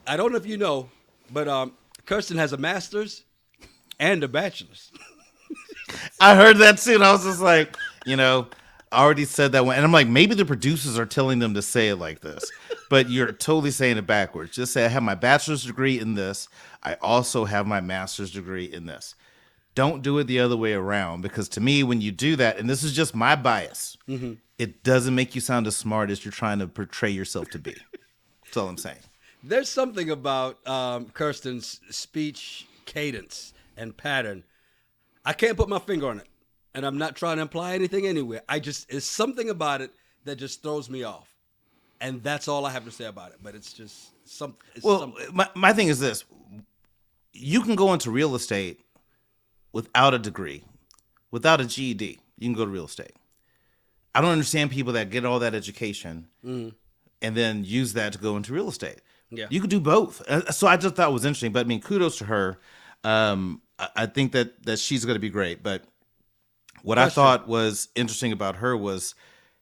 I don't know if you know, but Kirsten has a master's and a bachelor's. I heard that too, and I was just like, you know, I already said that one, and I'm like, maybe the producers are telling them to say it like this, but you're totally saying it backwards. Just say I have my bachelor's degree in this. I also have my master's degree in this. Don't do it the other way around, because to me, when you do that, and this is just my bias, it doesn't make you sound as smart as you're trying to portray yourself to be. That's all I'm saying. There's something about Kirsten's speech cadence and pattern. I can't put my finger on it, and I'm not trying to imply anything anywhere. It's something about it that just throws me off, and that's all I have to say about it. But it's just some. It's Well, something. my thing is this: you can go into real estate without a degree, without a GED. You can go to real estate. I don't understand people that get all that education and then use that to go into real estate. Yeah. You could do both. So I just thought it was interesting. But I mean, kudos to her. I think that she's going to be great. But what I thought was interesting about her was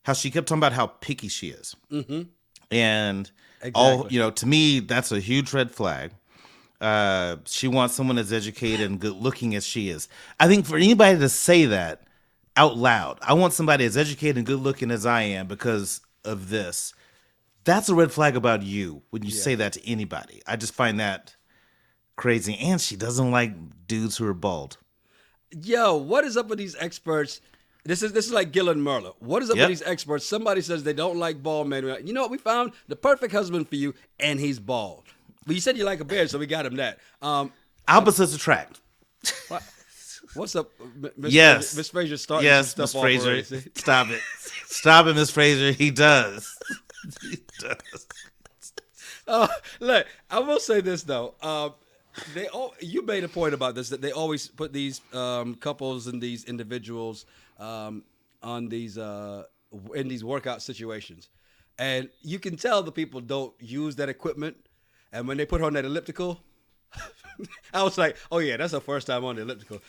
how she kept talking about how picky she is. Mm-hmm. And to me, that's a huge red flag. She wants someone as educated and good looking as she is. I think for anybody to say that out loud, I want somebody as educated and good looking as I am because of this. That's a red flag about you when you say that to anybody. I just find that crazy. And she doesn't like dudes who are bald. Yo, what is up with these experts? This is like Gillen Merler. What is up with these experts? Somebody says they don't like bald men. You know what? We found the perfect husband for you, and he's bald. But you said you like a beard, so we got him that. Opposites attract. What's up, Miss Yes. Miss Fraser starting Yes, some Miss stuff off Fraser. already, see? Stop it. Stop it, Miss Fraser. He does. He does. Look, I will say this though. You made a point about this that they always put these couples and these individuals on these in these workout situations, and you can tell the people don't use that equipment. And when they put her on that elliptical, I was like, "Oh yeah, that's her first time on the elliptical."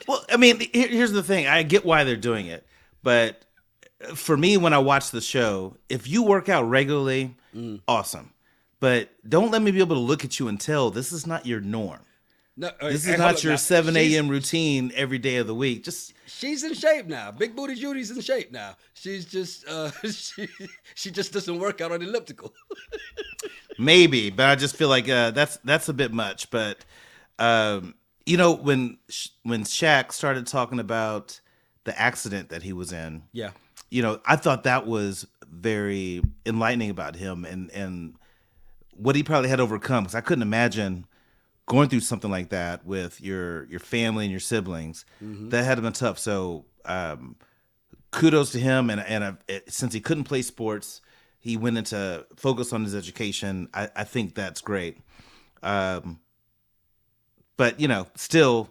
Well, I mean, here's the thing. I get why they're doing it. But for me, when I watch the show, if you work out regularly, awesome. But don't let me be able to look at you and tell this is not your norm. No, This is not your 7 a.m. routine every day of the week. She's in shape now. Big Booty Judy's in shape now. She's just she just doesn't work out on the elliptical. Maybe, but I just feel like that's a bit much. But when Shaq started talking about the accident that he was in, Yeah. I thought that was very enlightening about him and what he probably had overcome. Because I couldn't imagine going through something like that with your family and your siblings. That had been tough. So kudos to him. And since he couldn't play sports, he went into focus on his education. I think that's great. But still,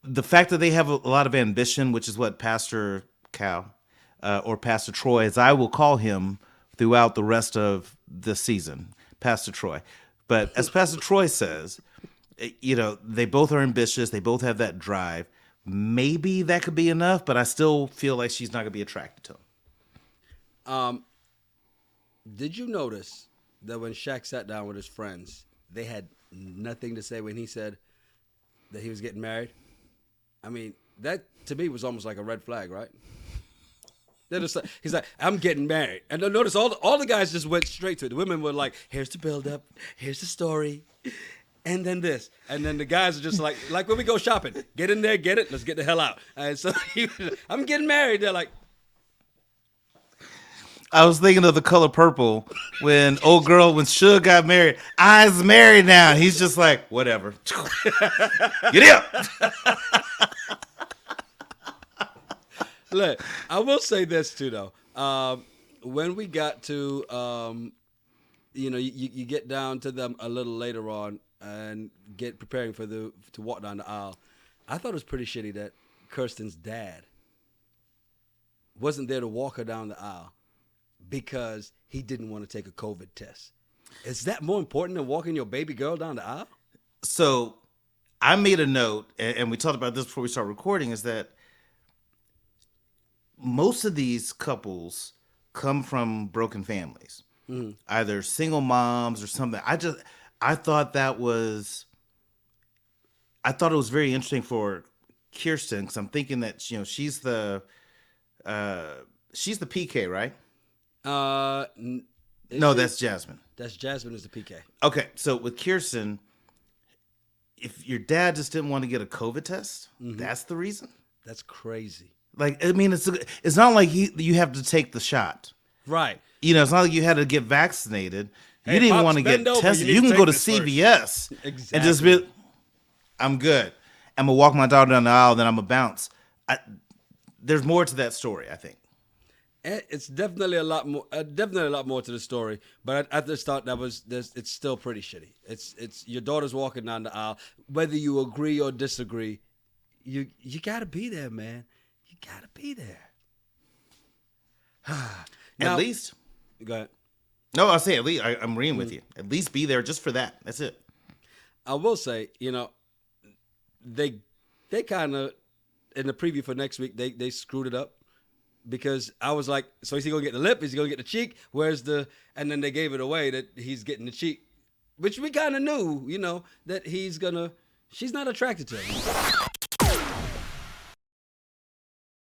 the fact that they have a lot of ambition, which is what Pastor Cal or Pastor Troy, as I will call him throughout the rest of the season, Pastor Troy. But as Pastor Troy says, they both are ambitious. They both have that drive. Maybe that could be enough, but I still feel like she's not going to be attracted to him. Did you notice that when Shaq sat down with his friends, they had nothing to say when he said that he was getting married? I mean, that to me was almost like a red flag, right? He's like, I'm getting married. And notice all the guys just went straight to it. The women were like, here's the build-up, here's the story, and then this. And then the guys are just like when we go shopping, get in there, get it, let's get the hell out. And so I'm getting married. They're like, I was thinking of The Color Purple when Suge got married. I's married now. And he's just like, whatever. Get up. Look, I will say this too, though. When we got to, you get down to them a little later on and get preparing to walk down the aisle. I thought it was pretty shitty that Kirsten's dad wasn't there to walk her down the aisle because he didn't want to take a COVID test. Is that more important than walking your baby girl down the aisle? So I made a note, and we talked about this before we started recording, is that most of these couples come from broken families. either single moms or something. I thought it was very interesting for Kirsten, because I'm thinking that she's the PK, right? No, that's Jasmine. That's Jasmine is the PK. Okay, so with Kirsten, if your dad just didn't want to get a COVID test, that's the reason. That's crazy. Like, I mean, it's not like you have to take the shot, right? It's not like you had to get vaccinated. Hey, you didn't Pops, want to get over. tested. You can go to this CVS exactly. and just be, I'm good. I'm gonna walk my daughter down the aisle, then I'm gonna bounce. There's more to that story, I think. It's definitely a lot more. Definitely a lot more to the story. But I just thought it's still pretty shitty. It's your daughter's walking down the aisle. Whether you agree or disagree, you gotta be there, man. You gotta be there. Now, at least. Go ahead. No, I'll say at least. I'm agreeing with you. At least be there just for that. That's it. I will say, they kind of in the preview for next week they screwed it up. Because I was like, so is he gonna get the lip? Is he gonna get the cheek? And then they gave it away that he's getting the cheek, which we kind of knew, that she's not attracted to him.